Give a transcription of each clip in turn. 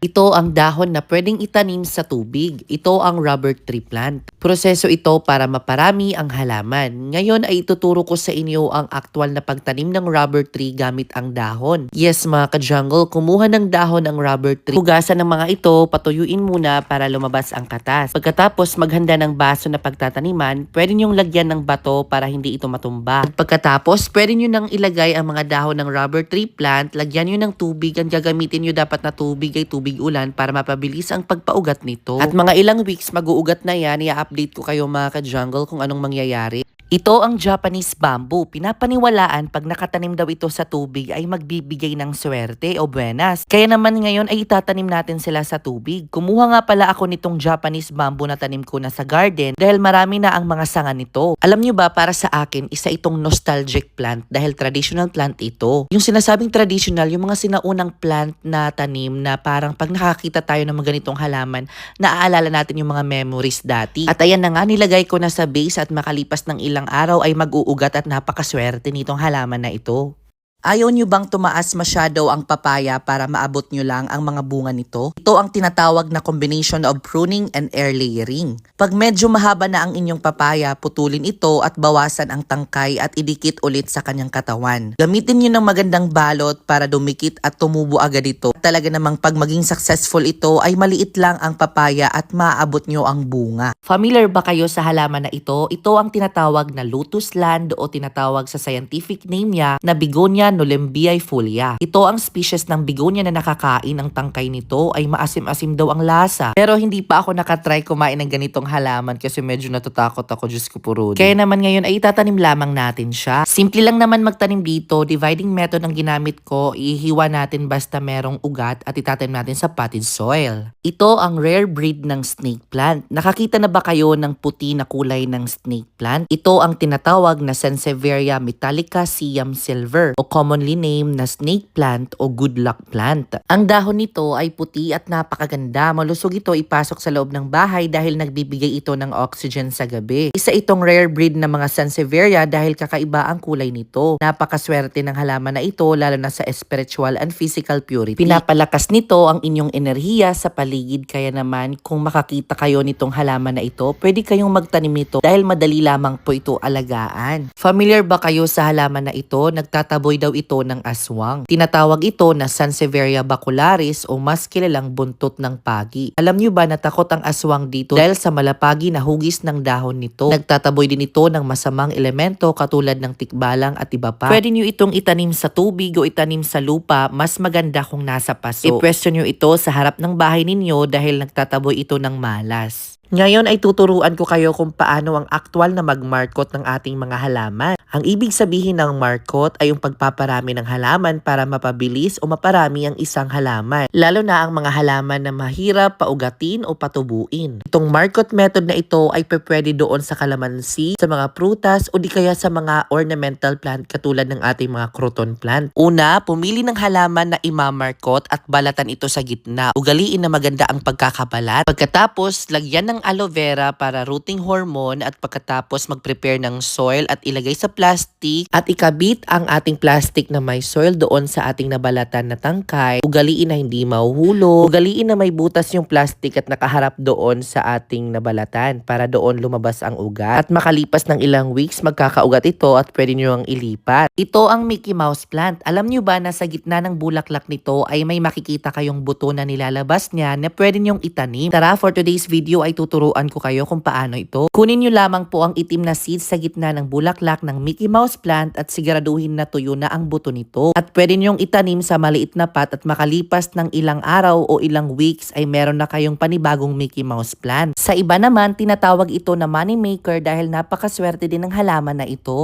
Ito ang dahon na pwedeng itanim sa tubig. Ito ang rubber tree plant. Proseso ito para maparami ang halaman. Ngayon ay ituturo ko sa inyo ang aktwal na pagtanim ng rubber tree gamit ang dahon. Yes mga ka-jungle, kumuha ng dahon ang rubber tree. Hugasan ng mga ito, patuyuin muna para lumabas ang katas. Pagkatapos maghanda ng baso na pagtataniman, pwede nyong lagyan ng bato para hindi ito matumba. At pagkatapos, pwede nyo nang ilagay ang mga dahon ng rubber tree plant, lagyan nyo ng tubig. Ang gagamitin nyo dapat na tubig ay tubig ulan para mapabilis ang pagpaugat nito. At mga ilang weeks mag-uugat na yan, i-update ko kayo mga ka-jungle kung anong mangyayari. Ito ang Japanese bamboo. Pinapaniwalaan pag nakatanim daw ito sa tubig ay magbibigay ng swerte o buenas. Kaya naman ngayon ay itatanim natin sila sa tubig. Kumuha nga pala ako nitong Japanese bamboo na tanim ko na sa garden dahil marami na ang mga sanga nito. Alam nyo ba, para sa akin, isa itong nostalgic plant dahil traditional plant ito. Yung sinasabing traditional, yung mga sinaunang plant na tanim na parang pag nakakita tayo ng mga ganitong halaman, naaalala natin yung mga memories dati. At ayan na nga, nilagay ko na sa base at makalipas ng ilang araw ay mag-uugat at napakaswerte nitong halaman na ito. Ayaw nyo bang tumaas masyado ang papaya para maabot nyo lang ang mga bunga nito? Ito ang tinatawag na combination of pruning and air layering. Pag medyo mahaba na ang inyong papaya, putulin ito at bawasan ang tangkay at idikit ulit sa kanyang katawan. Gamitin nyo ng magandang balot para dumikit at tumubo agad ito. Talaga namang pag maging successful ito ay maliit lang ang papaya at maaabot nyo ang bunga. Familiar ba kayo sa halaman na ito? Ito ang tinatawag na lotus land o tinatawag sa scientific name niya na Begonia nollembiaefolia. Ito ang species ng begonia na nakakain. Ang tangkay nito ay maasim-asim daw ang lasa. Pero hindi pa ako nakatry kumain ng ganitong halaman kasi medyo natatakot ako, Diyos ko po Rudy. Kaya naman ngayon ay itatanim lamang natin siya. Simple lang naman magtanim dito. Dividing method ang ginamit ko. Ihiwa natin basta merong ugat at itatanim natin sa potted soil. Ito ang rare breed ng snake plant. Nakakita na ba kayo ng puti na kulay ng snake plant? Ito ang tinatawag na Sansevieria metallica siam silver o commonly named na snake plant o good luck plant. Ang dahon nito ay puti at napakaganda. Malusog ito ipasok sa loob ng bahay dahil nagbibigay ito ng oxygen sa gabi. Isa itong rare breed ng mga Sansevieria dahil kakaiba ang kulay nito. Napakaswerte ng halaman na ito lalo na sa spiritual and physical purity. Pinapalakas nito ang inyong enerhiya sa paligid, kaya naman kung makakita kayo nitong halaman na ito, pwede kayong magtanim nito dahil madali lamang po ito alagaan. Familiar ba kayo sa halaman na ito? Nagtataboy daw ito ng aswang. Tinatawag ito na Sansevieria bacularis o mas kilalang buntot ng pagi. Alam nyo ba na takot ang aswang dito dahil sa malapagi na hugis ng dahon nito? Nagtataboy din ito ng masamang elemento katulad ng tikbalang at iba pa. Pwede nyo itong itanim sa tubig o itanim sa lupa, mas maganda kung nasa paso. Ipwesto nyo ito sa harap ng bahay ninyo dahil nagtataboy ito ng malas. Ngayon ay tuturuan ko kayo kung paano ang aktwal na magmarkot ng ating mga halaman. Ang ibig sabihin ng markot ay yung pagpaparami ng halaman para mapabilis o maparami ang isang halaman. Lalo na ang mga halaman na mahirap paugatin o patubuin. Itong markot method na ito ay pwede doon sa kalamansi, sa mga prutas o di kaya sa mga ornamental plant katulad ng ating mga croton plant. Una, pumili ng halaman na imamarkot at balatan ito sa gitna. Ugaliin na maganda ang pagkakabalat. Pagkatapos, lagyan ng aloe vera para rooting hormone at pagkatapos mag-prepare ng soil at ilagay sa plastic at ikabit ang ating plastic na may soil doon sa ating nabalatan na tangkay. Ugaliin na hindi mahuhulog. Ugaliin na may butas yung plastic at nakaharap doon sa ating nabalatan para doon lumabas ang ugat. At makalipas ng ilang weeks, magkakaugat ito at pwede nyo ang ilipat. Ito ang Mickey Mouse plant. Alam nyo ba na sa gitna ng bulaklak nito ay may makikita kayong buto na nilalabas niya na pwede nyong itanim? Tara, for today's video ay tuturuan ko kayo kung paano ito. Kunin nyo lamang po ang itim na seeds sa gitna ng bulaklak ng Mickey Mouse plant at siguraduhin na tuyo na ang buto nito. At pwede nyong itanim sa maliit na pot at makalipas ng ilang araw o ilang weeks ay meron na kayong panibagong Mickey Mouse plant. Sa iba naman, tinatawag ito na money maker dahil napakaswerte din ng halaman na ito.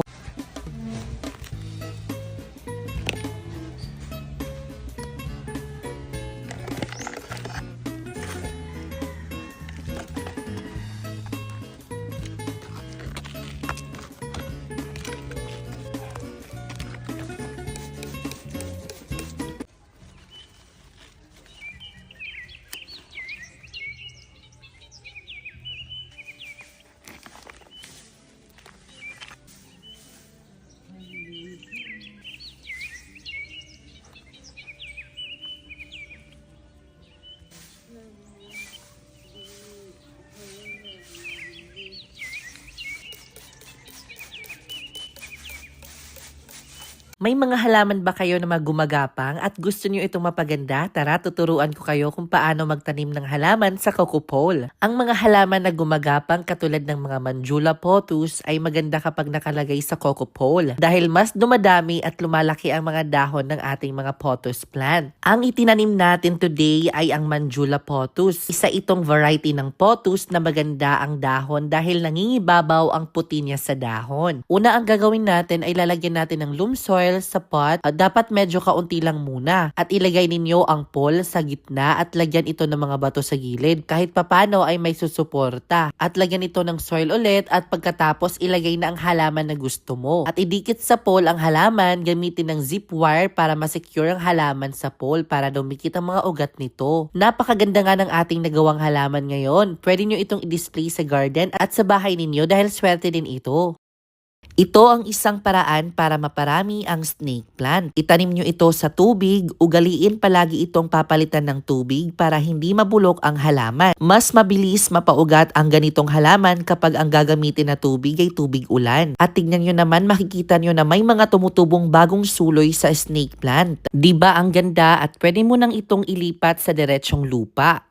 May mga halaman ba kayo na magumagapang at gusto niyo itong mapaganda? Tara, tuturuan ko kayo kung paano magtanim ng halaman sa coco pole. Ang mga halaman na gumagapang katulad ng mga Manjula pothos ay maganda kapag nakalagay sa coco pole dahil mas dumadami at lumalaki ang mga dahon ng ating mga pothos plant. Ang itinanim natin today ay ang Manjula pothos. Isa itong variety ng pothos na maganda ang dahon dahil nangingibabaw ang puti niya sa dahon. Una, ang gagawin natin ay lalagyan natin ng loam soil sa pot. Dapat medyo kaunti lang muna. At ilagay ninyo ang pole sa gitna at lagyan ito ng mga bato sa gilid. Kahit papano ay may susuporta. At lagyan ito ng soil ulit at pagkatapos ilagay na ang halaman na gusto mo. At idikit sa pole ang halaman gamitin ng zip wire para masecure ang halaman sa pole para dumikit ang mga ugat nito. Napakaganda nga ng ating nagawang halaman ngayon. Pwede nyo itong i-display sa garden at sa bahay ninyo dahil swerte din ito. Ito ang isang paraan para maparami ang snake plant. Itanim nyo ito sa tubig, ugaliin palagi itong papalitan ng tubig para hindi mabulok ang halaman. Mas mabilis mapaugat ang ganitong halaman kapag ang gagamitin na tubig ay tubig ulan. At tignan nyo naman, makikita nyo na may mga tumutubong bagong suloy sa snake plant. Diba ang ganda at pwede mo nang itong ilipat sa diretsong lupa.